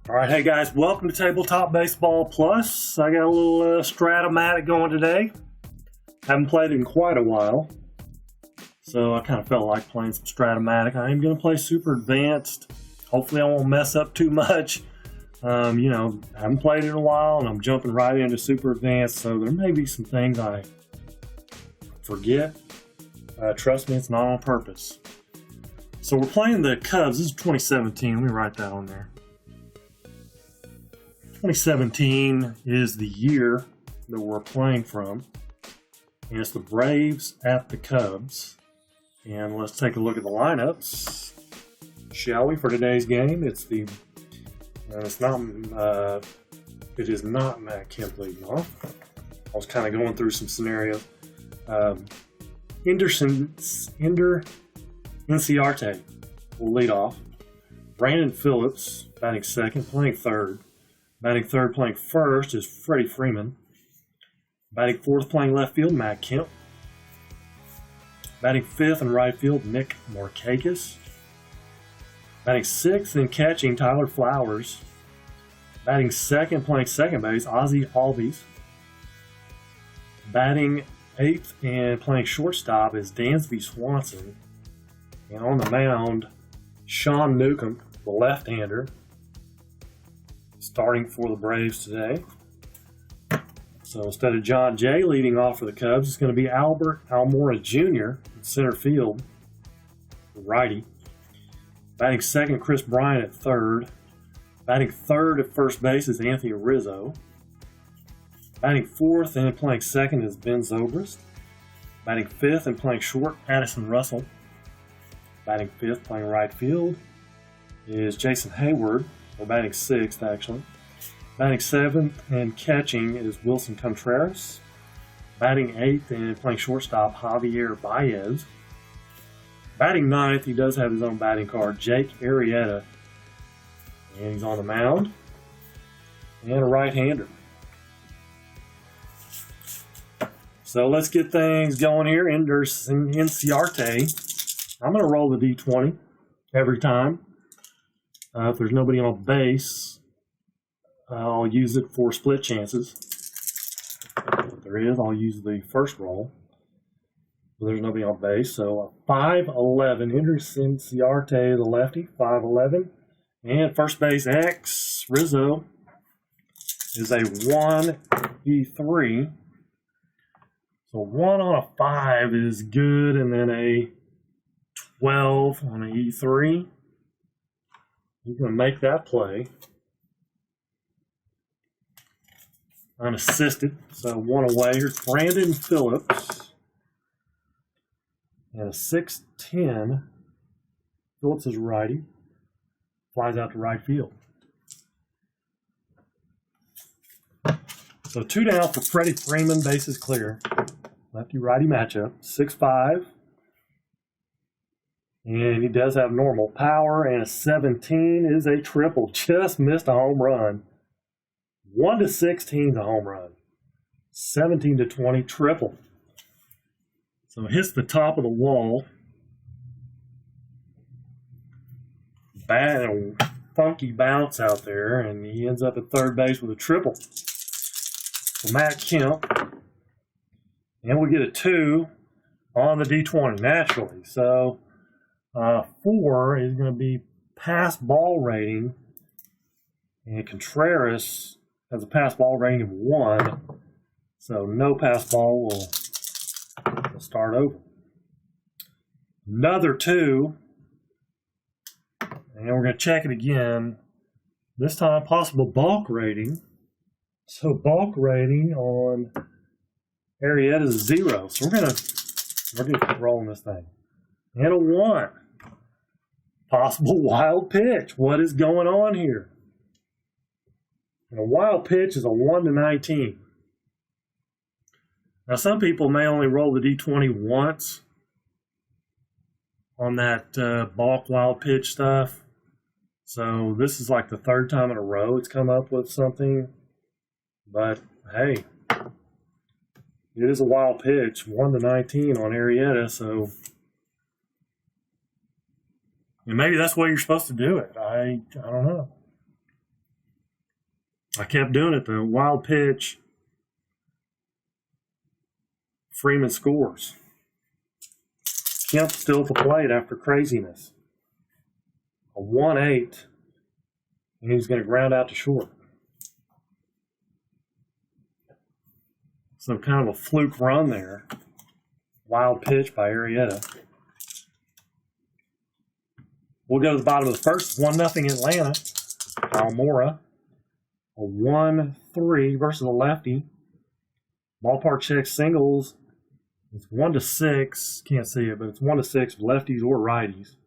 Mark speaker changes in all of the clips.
Speaker 1: All right, hey guys, welcome to Tabletop Baseball Plus. I got a little Strat-o-Matic going today. Haven't played it in quite a while, so I kind of felt like playing some Strat-o-Matic. I am going to play Super Advanced. Hopefully I won't mess up too much. I haven't played it in a while, and I'm jumping right into Super Advanced, so there may be some things I forget. Trust me, it's not on purpose. So we're playing the Cubs. This is 2017. Let me write that on there. 2017 is the year that we're playing from, and it's the Braves at the Cubs. And let's take a look at the lineups, shall we, for today's game? It is not Matt Kemp leading off. I was kind of going through some scenarios. Ender Inciarte will lead off. Brandon Phillips batting second, playing third. Batting third, playing first is Freddie Freeman. Batting fourth, playing left field, Matt Kemp. Batting fifth in right field, Nick Markakis. Batting sixth and catching, Tyler Flowers. Batting second, playing second base, Ozzie Albies. Batting eighth and playing shortstop is Dansby Swanson. And on the mound, Sean Newcomb, the left-hander, starting for the Braves today. So instead of John Jay leading off for the Cubs, it's going to be Albert Almora Jr. in center field, righty. Batting second, Kris Bryant at third. Batting third at first base is Anthony Rizzo. Batting fourth and playing second is Ben Zobrist. Batting fifth and playing short, Addison Russell. Batting fifth, playing right field, is Jason Hayward. Or batting sixth, actually. Batting seventh and catching is Wilson Contreras. Batting eighth and playing shortstop, Javier Baez. Batting ninth, he does have his own batting card, Jake Arrieta. And he's on the mound. And a right-hander. So let's get things going here. Ender Inciarte. I'm going to roll the D20 every time. If there's nobody on base, I'll use it for split chances. If there is, I'll use the first roll. But there's nobody on base, so 5'11". Ender Inciarte, the lefty, 5'11". And first base X, Rizzo, is a 1E3. So 1 on a 5 is good, and then a 12 on an E3. He's going to make that play. Unassisted, so one away. Here's Brandon Phillips. And a 6'10". Phillips is righty. Flies out to right field. So 2 down for Freddie Freeman, bases clear. Lefty-righty matchup, 6'5". And he does have normal power, and a 17 is a triple. Just missed a home run. 1-16 is a home run. 17-20, triple. So hits the top of the wall. Bad and funky bounce out there, and he ends up at third base with a triple. So Matt Kemp. And we get a 2 on the D20, naturally. So 4 is going to be pass ball rating, and Contreras has a pass ball rating of 1, so no pass ball will start over. Another 2, and we're going to check it again. This time, possible balk rating. So balk rating on Arrieta is 0, so we're going to keep rolling this thing. And a 1. Possible wild pitch. What is going on here? And a wild pitch is a 1-19. Now, some people may only roll the D20 once on that balk wild pitch stuff. So this is like the third time in a row it's come up with something. But, hey, it is a wild pitch, 1-19 on Arrieta, so And maybe that's the way you're supposed to do it. I don't know. I kept doing it though. Wild pitch. Freeman scores. Kemp still at the plate after craziness. A 1-8. And he's going to ground out to short. So kind of a fluke run there. Wild pitch by Arrieta. We'll go to the bottom of the first. 1-0 Atlanta. Almora. A 1-3 versus a lefty. Ballpark check singles. It's 1-6. Can't see it, but it's 1-6 lefties or righties.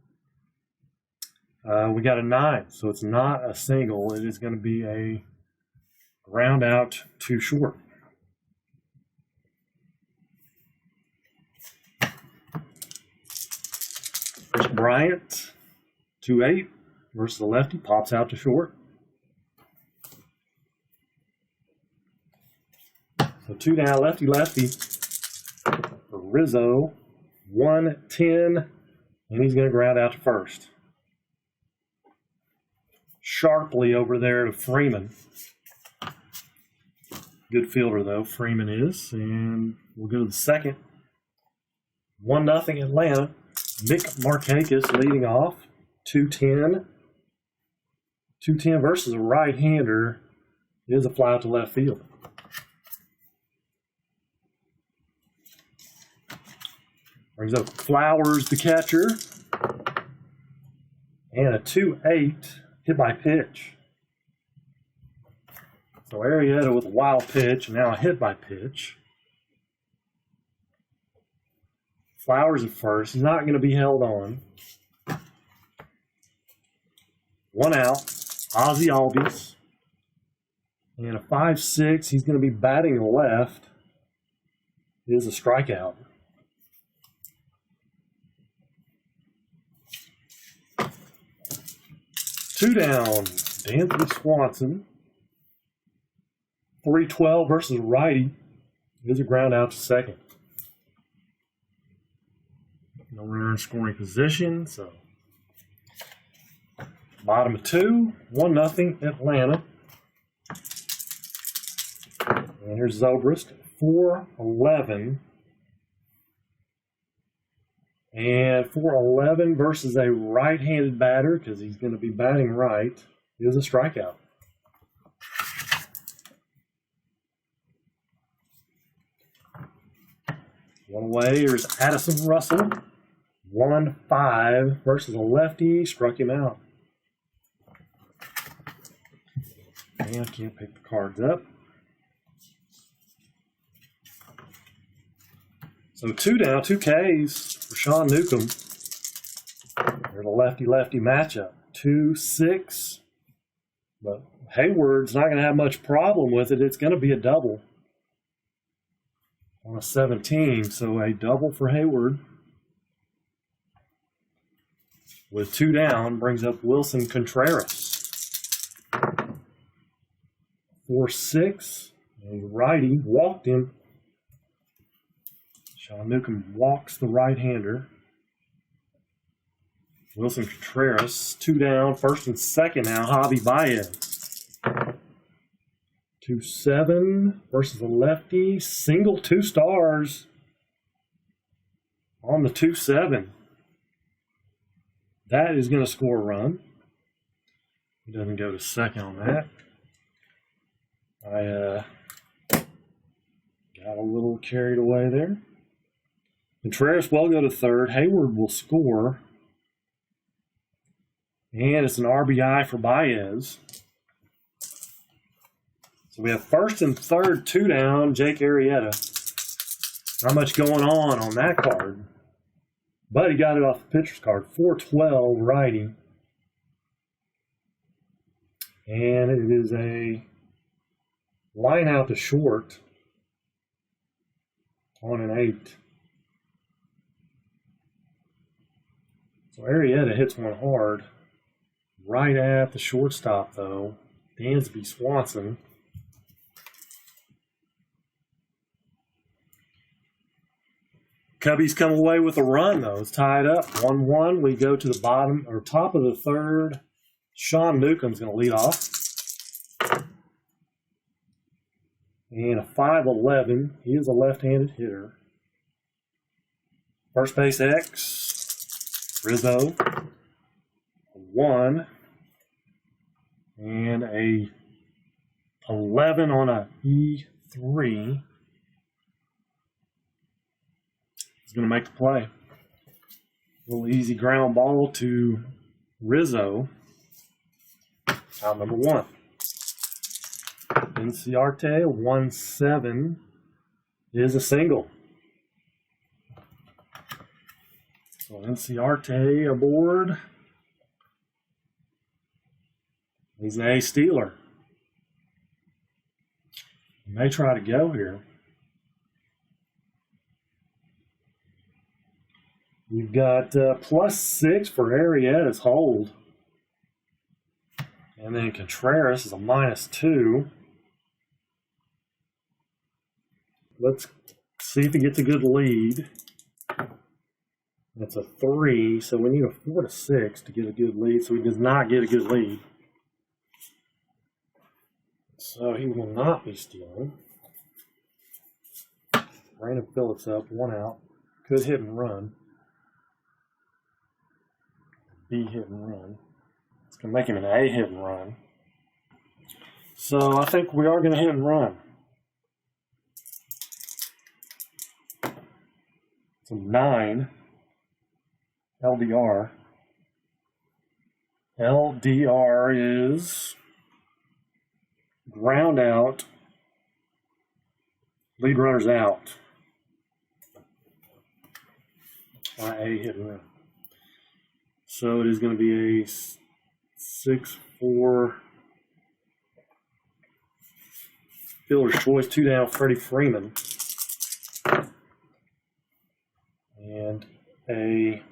Speaker 1: We got a 9, so it's not a single. It is going to be a ground out to short. Kris Bryant, 2-8 versus the lefty, pops out to short. So 2 down, lefty. For Rizzo, 1-10, and he's going to ground out to first. Sharply over there to Freeman. Good fielder, though, Freeman is. And we'll go to the second. 1-0 Atlanta. Nick Markakis leading off. 2-10. 2-10 versus a right-hander. It is a fly out to left field. Brings up Flowers, the catcher. And a 2-8 hit by pitch. So Arrieta with a wild pitch, and now a hit by pitch. Flowers at first. He's not going to be held on. 1 out. Ozzie Albies. And a 5-6. He's going to be batting left. It is a strikeout. Two down, Dansby Swanson. 3-12 versus righty. There's a ground out to second. No runner in scoring position, so bottom of 2, 1-0 Atlanta. And here's Zobrist, 4-11. And 4-11 versus a right-handed batter, because he's going to be batting right, is a strikeout. One away, here's Addison Russell. 1-5 versus a lefty, struck him out. And I can't pick the cards up. So 2 down, 2 Ks for Sean Newcomb. There's a lefty-lefty matchup. 2-6. But Hayward's not going to have much problem with it. It's going to be a double on a 17. So a double for Hayward. With 2 down, brings up Wilson Contreras. 4-6. And righty walked him. Sean Newcomb walks the right-hander. Wilson Contreras, 2 down, first and second now, Javi Baez. 2-7 versus a lefty, single 2 stars on the 2-7. That is going to score a run. He doesn't go to second on that. I got a little carried away there. Contreras will go to third. Hayward will score. And it's an RBI for Baez. So we have first and third, 2 down, Jake Arrieta. Not much going on that card. But he got it off the pitcher's card. 4-12 righty. And it is a line out to short on an 8. So Arrieta hits one hard. Right at the shortstop, though. Dansby Swanson. Cubbies come away with a run, though. It's tied up 1-1. We go to the bottom or top of the third. Sean Newcomb's going to lead off. and a 5'11". He is a left-handed hitter. First base X, Rizzo, a 1, and a 11 on a E3. He's going to make the play. A little easy ground ball to Rizzo. Out number 1. Inciarte, 1-7 is a single. So Inciarte aboard. He's an A stealer. He may try to go here. You've got +6 for Arrieta's hold. And then Contreras is a -2. Let's see if he gets a good lead. That's a 3, so we need a 4 to 6 to get a good lead, so he does not get a good lead. So he will not be stealing. Brandon Phillips up, 1 out. Could hit and run. B hit and run. It's going to make him an A hit and run. So I think we are going to hit and run. So 9. LDR. LDR is ground out. Lead runner's out. A hit and run. So it is going to be a 6-4 fielder's choice. 2 down, Freddie Freeman. And a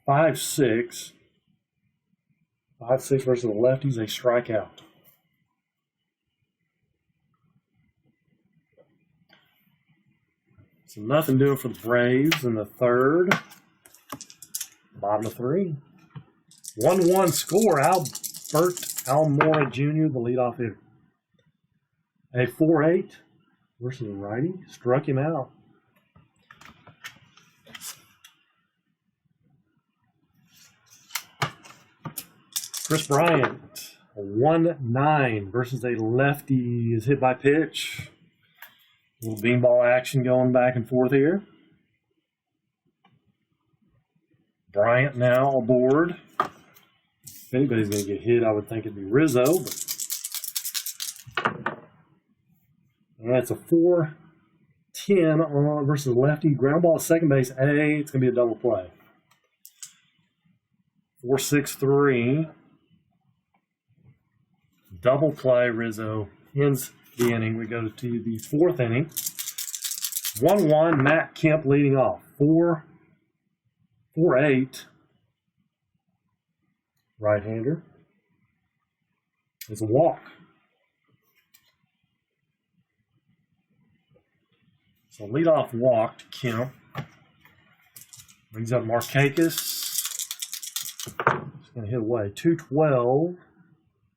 Speaker 1: 5-6. 5-6 versus the lefties, a strikeout. So nothing doing for the Braves in the 3rd. Bottom of 3. 1-1 score. Albert Almora Jr., the leadoff hitter. A 4-8 versus the righty. Struck him out. Kris Bryant, a 1-9 versus a lefty, is hit by pitch. A little beanball action going back and forth here. Bryant now aboard. If anybody's going to get hit, I would think it'd be Rizzo. And that's a 4-10 versus lefty. Ground ball at second base, A. It's going to be a double play. 4-6-3. Double play. Rizzo ends the inning. We go to the 4th inning. 1-1. Matt Kemp leading off. 4-8. Right-hander. It's a walk. So leadoff walk to Kemp. Brings up Markakis. He's going to hit away. 2-12.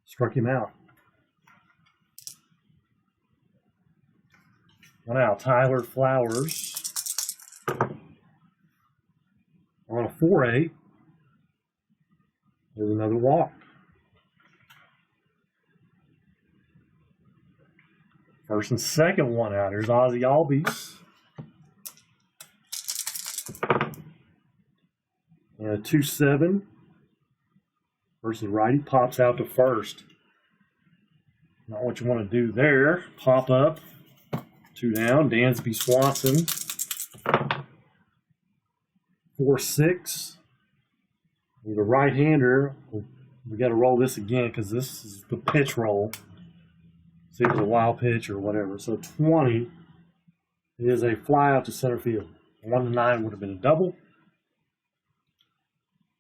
Speaker 1: Struck him out. 1 out. Tyler Flowers. On a 4-8. There's another walk. First and second, 1 out. Here's Ozzie Albies. And a 2-7 versus righty. Pops out to first. Not what you want to do there. Pop up. 2 down. Dansby Swanson. 4-6. With a right-hander. We got to roll this again because this is the pitch roll. See if it's a wild pitch or whatever. So 20 is a fly out to center field. 1-9 would have been a double.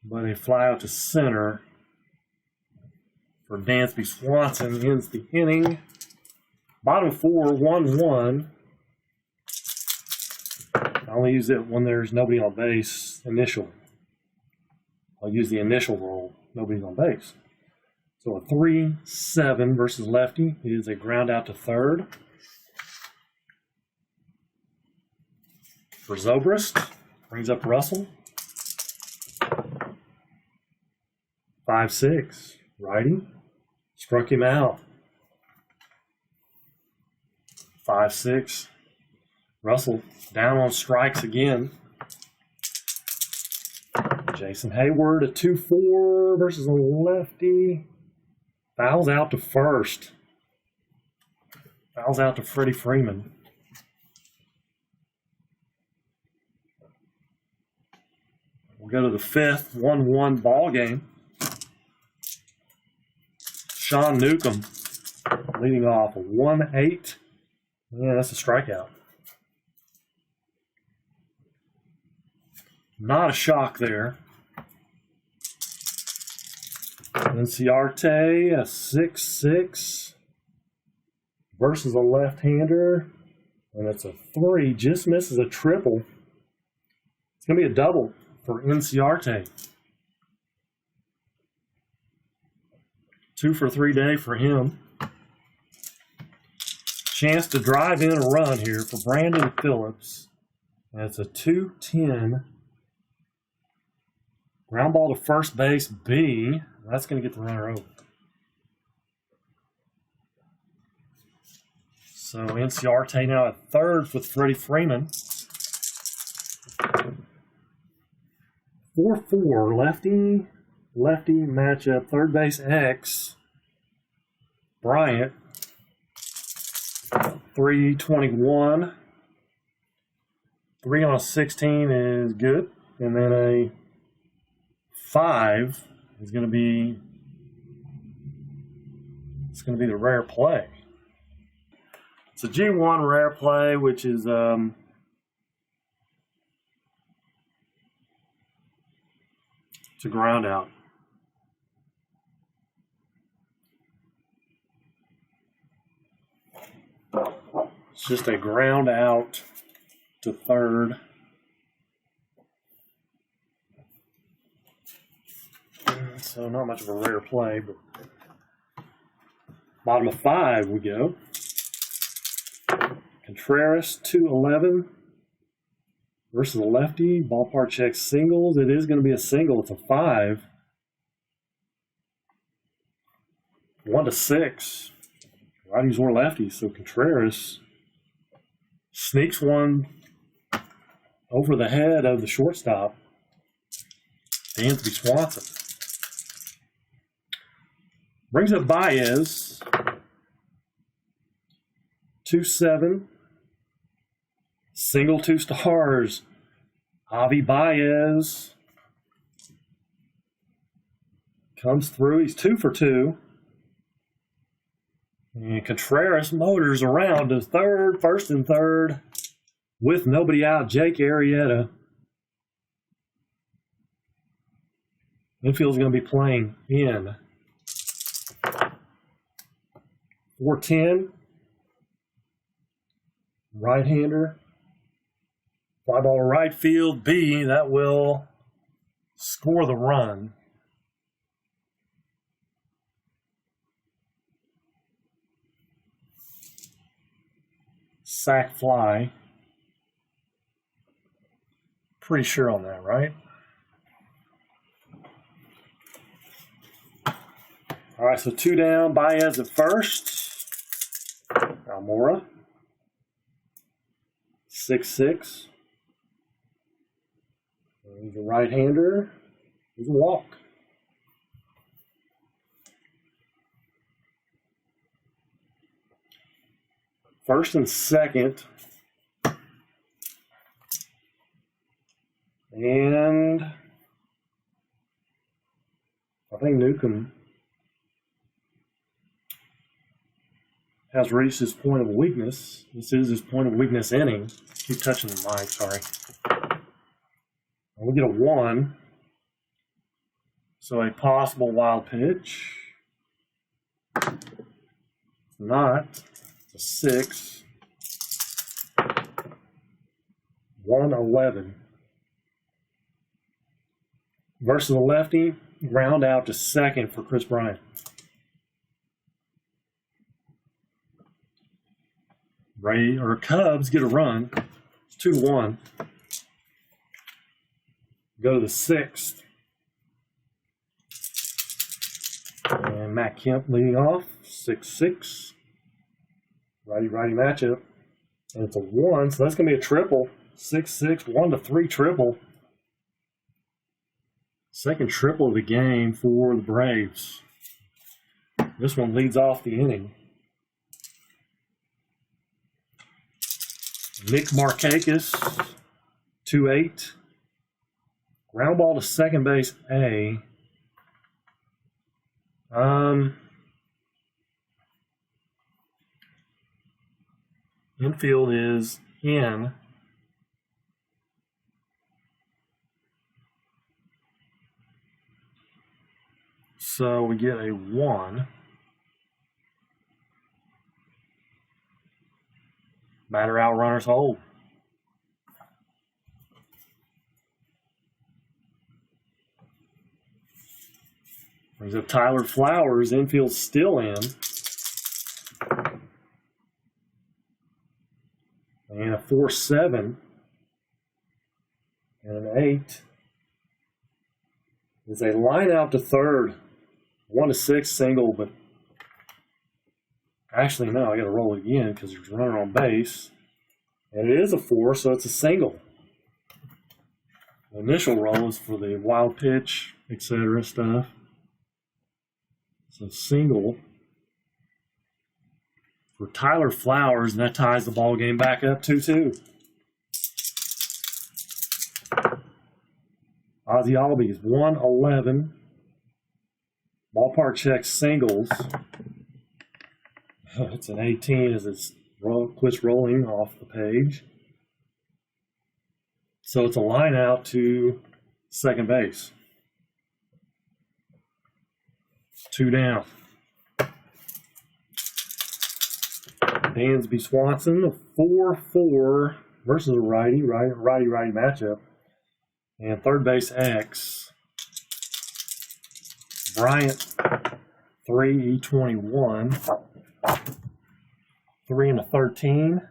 Speaker 1: But a fly out to center for Dansby Swanson ends the inning. Bottom 4, 1-1. I only use it when there's nobody on base initial. I'll use the initial roll. Nobody's on base. So a 3-7 versus lefty. It is a ground out to third. For Zobrist, brings up Russell. 5-6, righty. Struck him out. 5-6. Russell down on strikes again. Jason Hayward, a 2-4 versus a lefty. Fouls out to first. Fouls out to Freddie Freeman. We'll go to the fifth, 1-1 ball game. Sean Newcomb leading off a 1-8. Yeah, that's a strikeout. Not a shock there. Inciarte, a 6-6 versus a left-hander. And it's a 3, just misses a triple. It's going to be a double for Inciarte. 2 for 3 day for him. Chance to drive in a run here for Brandon Phillips. And it's a 2-10. Ground ball to first base, B. That's going to get the runner over. So Inciarte now at third with Freddie Freeman. 4-4, lefty matchup, third base X. Bryant, 321. 3 on a 16 is good. And then a 5 is going to be, it's going to be the rare play. It's a G1 rare play, which is it's a ground out. It's just a ground out to third. So not much of a rare play, but bottom of 5 we go. Contreras, 2-11 versus a lefty. Ballpark check singles. It is going to be a single. It's a 5. 1-6. Righties or lefties. So Contreras sneaks one over the head of the shortstop, Anthony Swanson. Brings up Baez. 2-7. Single 2 stars. Javi Baez comes through. He's 2 for 2. And Contreras motors around to third, first and third, with nobody out. Jake Arrieta. Infield's going to be playing in. 4-10. Right-hander. Fly ball right field, B. That will score the run. Sack fly. Pretty sure on that, right? All right, so 2 down. Baez at first. Almora. 6-6. He's a right-hander. He's a walk. First and second. And I think Newcomb has reached his point of weakness. This is his point of weakness inning. Keep touching the mic, sorry. We get a 1. So a possible wild pitch. It's not. It's a 6. 1-11. Versus a lefty, ground out to second for Kris Bryant. Cubs get a run. It's 2-1. Go to the 6th. And Matt Kemp leading off, 6-6. Righty-righty matchup. And it's a 1, so that's going to be a triple. 6-6, 1-3 triple. Second triple of the game for the Braves. This one leads off the inning. Nick Markakis, 2-8. Ground ball to second base, A. Infield is in. So we get a 1. Batter out, runners hold. Brings up Tyler Flowers. Infield still in. And a 4-7. And an 8. Is a line out to third. 1-6 single, but actually, no, I got to roll it again because there's a runner on base. And it is a 4, so it's a single. The initial roll is for the wild pitch, etc. stuff. So single for Tyler Flowers, and that ties the ball game back up 2-2. Ozzie Albies, 111. Ballpark check singles. It's an 18 as it's quits rolling off the page. So it's a line out to second base. 2 down. Dansby Swanson, a 4-4 versus a righty-righty matchup. And third base X. Bryant, 3 E21. 3 and a 13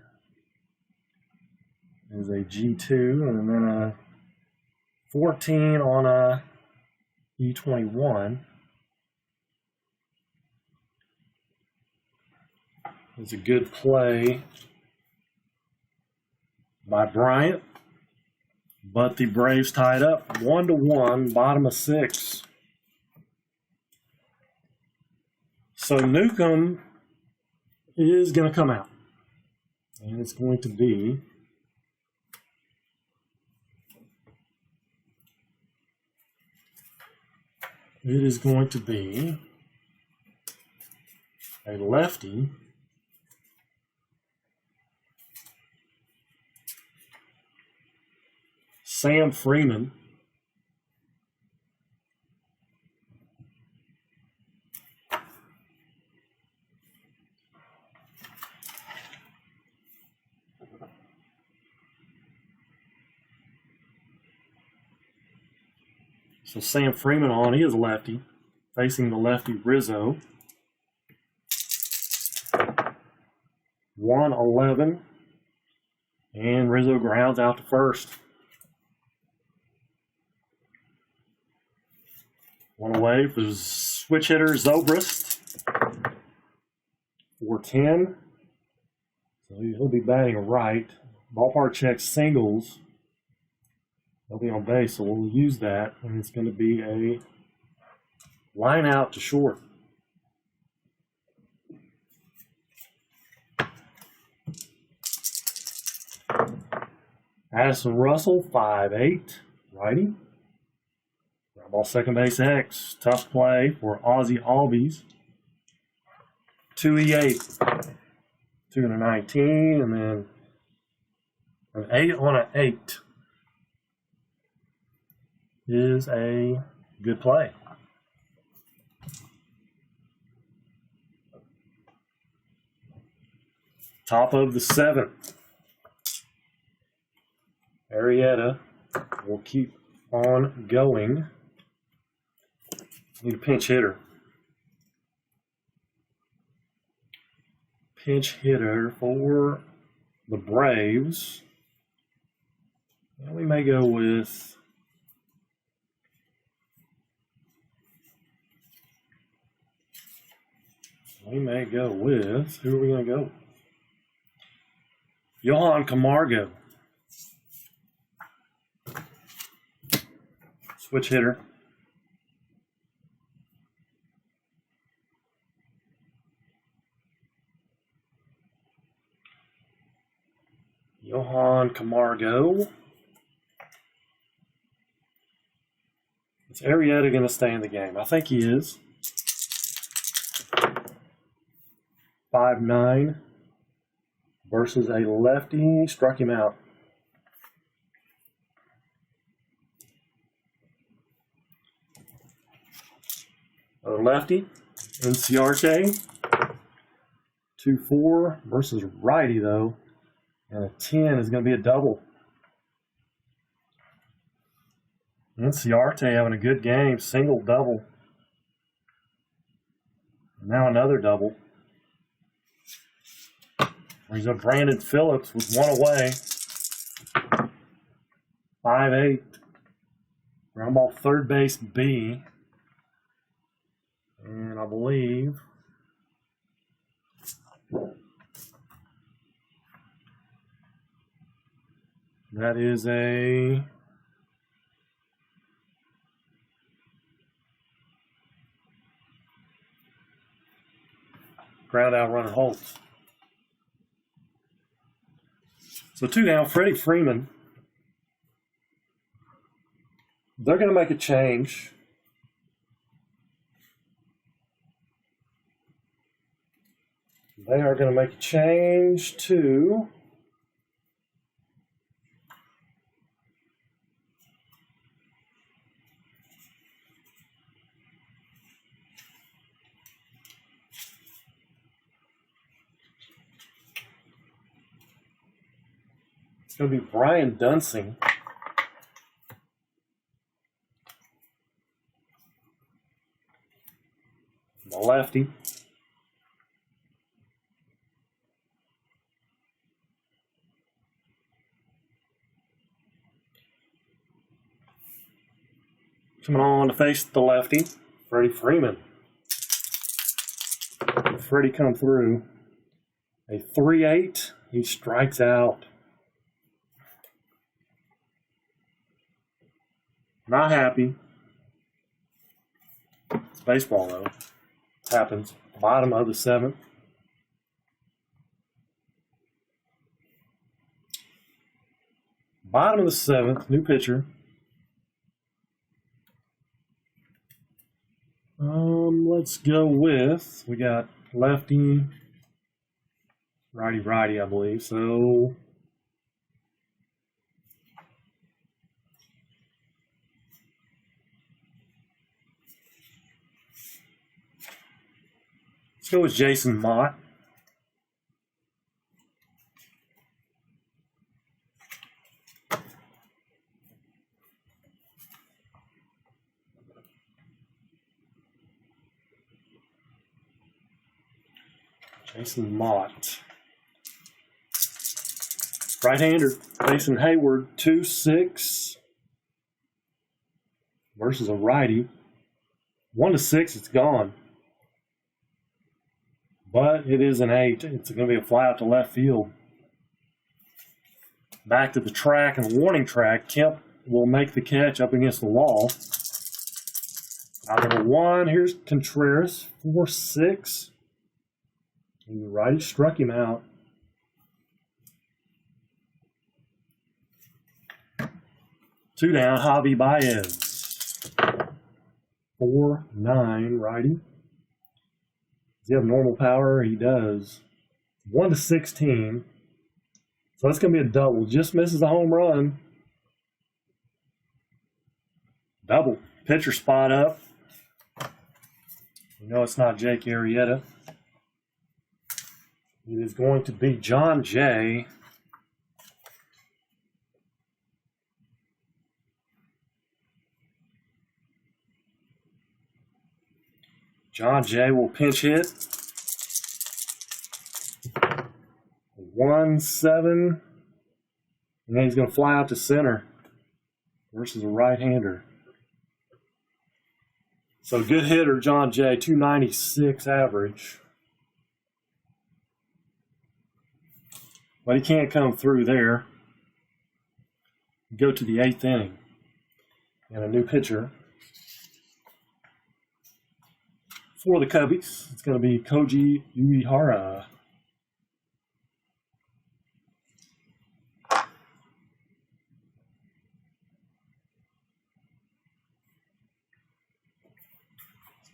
Speaker 1: is a G2, and then a 14 on a E21. It's a good play by Bryant, but the Braves tied up 1-1, bottom of 6. So Newcomb is going to come out, and it's going to be a lefty. Sam Freeman. So Sam Freeman on, he is a lefty, facing the lefty Rizzo. 111, and Rizzo grounds out to first. One away for the switch hitter Zobrist. 410. So he'll be batting right. Ballpark check singles. He'll be on base, so we'll use that, and it's going to be a line out to short. Addison Russell, 5'8", righty. Ground ball second base X. Tough play for Ozzie Albies. 2E8. 2 and a 19, and then an 8 on an 8 is a good play. Top of the 7th. Arrieta will keep on going. Need a pinch hitter. Pinch hitter for the Braves. And we may go with who are we going to go? Johan Camargo. Switch hitter. Johan Camargo. Is Arrieta going to stay in the game? I think he is. 5'9" versus a lefty. Struck him out. A lefty. Inciarte. 2-4 versus righty, though. And a 10 is going to be a double. Inciarte having a good game. Single, double. Now another double. Brings up Brandon Phillips with one away. 5-8. Ground ball third base B. And I believe that is a ground out runner holds. So 2 down, Freddie Freeman. They're going to make a change. They are going to make a change to it's going to be Brian Dunsing. The lefty. Coming on to face the lefty, Freddie Freeman. Freddie come through. A 3-8. He strikes out. Not happy. It's baseball, though. Happens. Bottom of the 7th. Bottom of the 7th. New pitcher. Let's go with, we got lefty, righty, I believe. So let's go with Jason Mott. Jason Mott. Right-hander, facing Hayward, 2-6 versus a righty. 1-6, it's gone. But it is an 8. It's going to be a fly out to left field. Back to the track and warning track. Kemp will make the catch up against the wall. Out number 1, here's Contreras, 4-6. And the righty struck him out. Two down, Javi Baez. 4-9 righty. Does he have normal power? He does. 1-16. So that's going to be a double. Just misses a home run. Double. Pitcher spot up. You know it's not Jake Arrieta. It is going to be John Jay. John Jay will pinch hit. 1-7. And then he's going to fly out to center versus a right-hander. So good hitter, John Jay, 296 average. But he can't come through there. Go to the 8th inning. And a new pitcher. For the Cubbies, it's going to be Koji Uehara.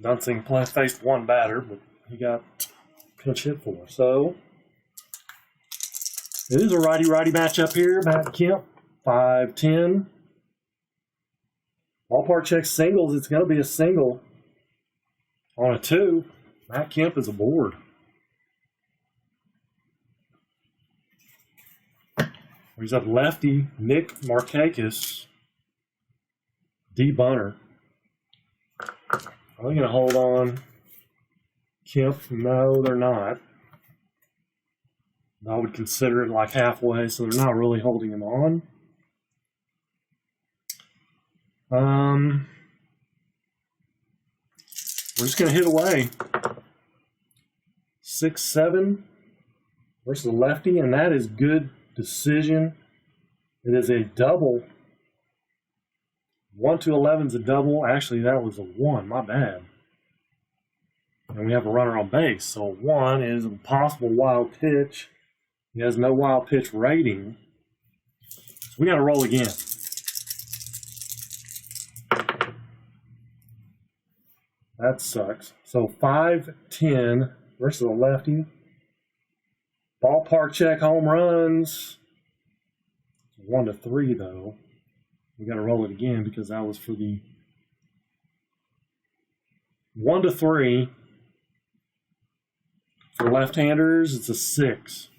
Speaker 1: Dunsing faced one batter, but he got pinch hit for. So it is a righty-righty matchup here. Matt Kemp, 5'10". Ballpark check singles. It's going to be a single on a 2. Matt Kemp is aboard. He's up lefty Nick Markakis, D. Bunner. Are they going to hold on Kemp? No, they're not. I would consider it like halfway, so they're not really holding him on. We're just going to hit away. 6-7 versus a lefty, and that is good decision. It is a double. 1-11 is a double. Actually, that was a 1. My bad. And we have a runner on base. So 1 is a possible wild pitch. He has no wild pitch rating. So we got to roll again. That sucks. So 5-10 versus a lefty. Ballpark check home runs. 1-3 though. We got to roll it again because that was for the 1-3. For left-handers, it's a 6.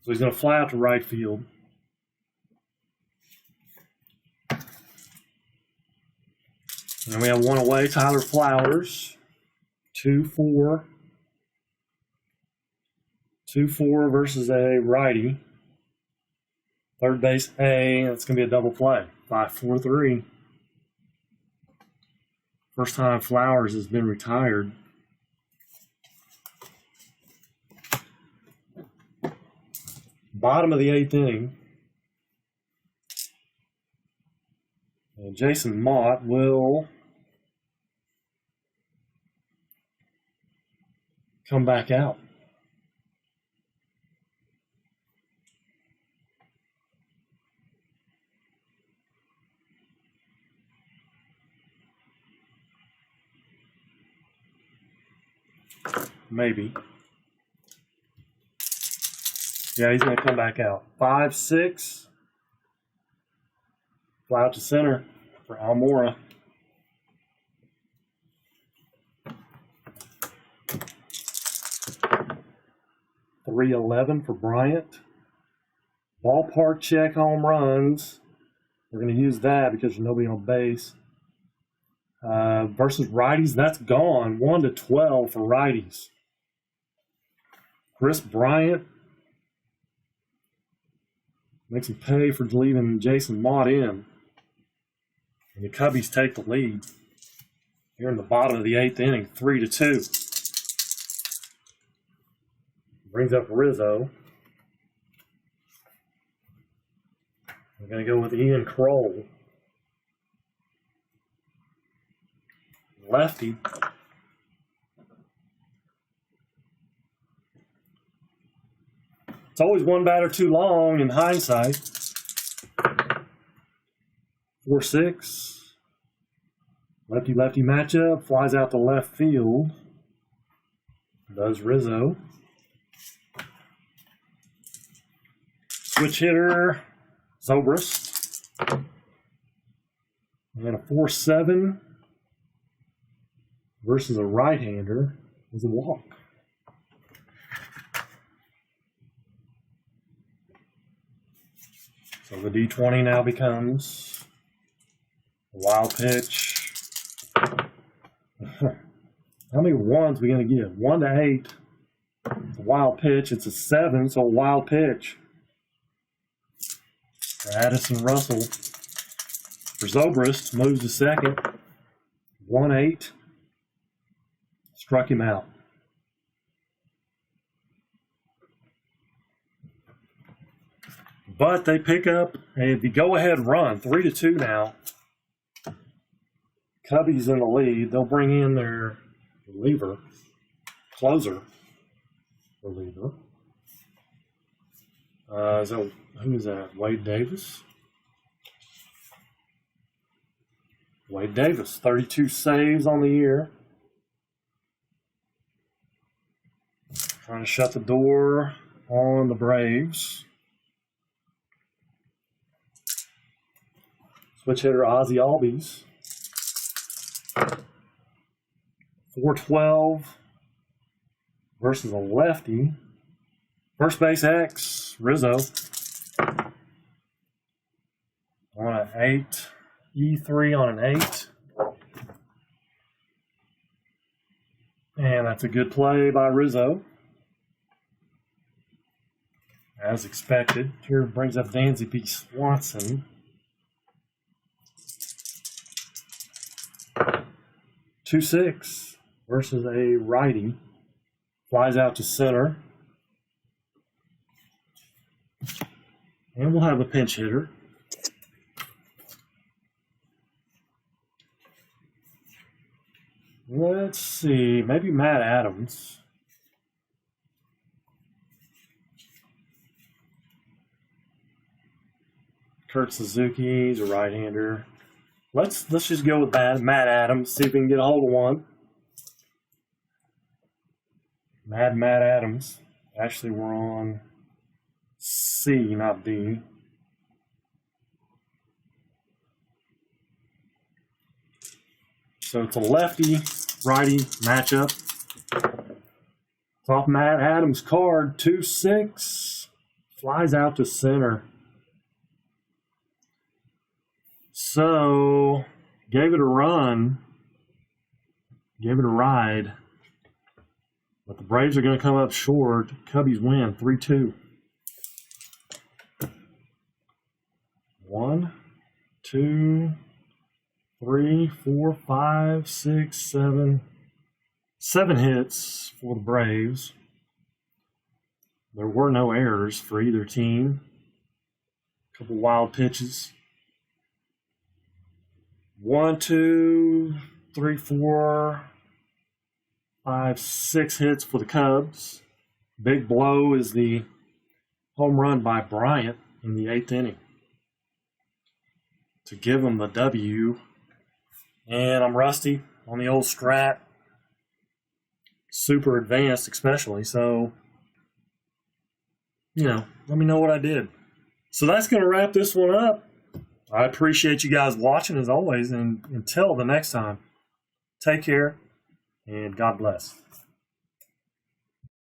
Speaker 1: So he's going to fly out to right field. And we have one away, Tyler Flowers. 2-4. 2-4 versus a righty. Third base A, that's going to be a double play. 5-4-3. First time Flowers has been retired. Bottom of the 8th inning. And Jason Mott will come back out. Maybe. Yeah, he's going to come back out. 5-6. Fly out to center for Almora. .311 for Bryant. Ballpark check home runs. We're going to use that because there's nobody on base. Versus righties, that's gone. 1-12 for righties. Kris Bryant makes him pay for leaving Jason Mott in. And the Cubbies take the lead. Here in the bottom of the 8th inning, 3-2. Brings up Rizzo. We're going to go with Ian Kroll. Lefty. It's always one batter too long in hindsight. 4-6. Lefty-lefty matchup. Flies out to left field. Does Rizzo. Switch hitter, Zobrist. And a 4-7 versus a right-hander is a walk. So the D20 now becomes a wild pitch. How many ones are we going to get? 1-8. It's a wild pitch. It's a 7, so a wild pitch. For Addison Russell. For Zobrist, moves to second. 1-8. Struck him out. But they pick up the go-ahead run, 3-2 now. Cubbies in the lead. They'll bring in their closer reliever. Who is that? Wade Davis? Wade Davis, 32 saves on the year. Trying to shut the door on the Braves. Switch hitter Ozzy Albies. 412 versus a lefty. First base X, Rizzo. On an 8. E3 on an 8. And that's a good play by Rizzo. As expected. Here brings up Dansby B. Swanson. 2-6 versus a righty. Flies out to center. And we'll have a pinch hitter. Let's see, maybe Matt Adams. Kurt Suzuki, he's a right-hander. Let's just go with Matt Adams, see if we can get a hold of one. Matt Adams. Actually, we're on C, not D. So it's a lefty-righty matchup. It's off Matt Adams' card, 2-6. Flies out to center. So, gave it a run. Gave it a ride. But the Braves are going to come up short. Cubbies win, 3-2. 1, 2, 3, 4, 5, 6, 7. 7 hits for the Braves. There were no errors for either team. A couple wild pitches. 1, 2, 3, 4, 5, 6 hits for the Cubs. Big blow is the home run by Bryant in the 8th inning to give them the W. And I'm rusty on the old Strat. Super advanced especially, so, let me know what I did. So that's going to wrap this one up. I appreciate you guys watching as always, and until the next time, take care and God bless.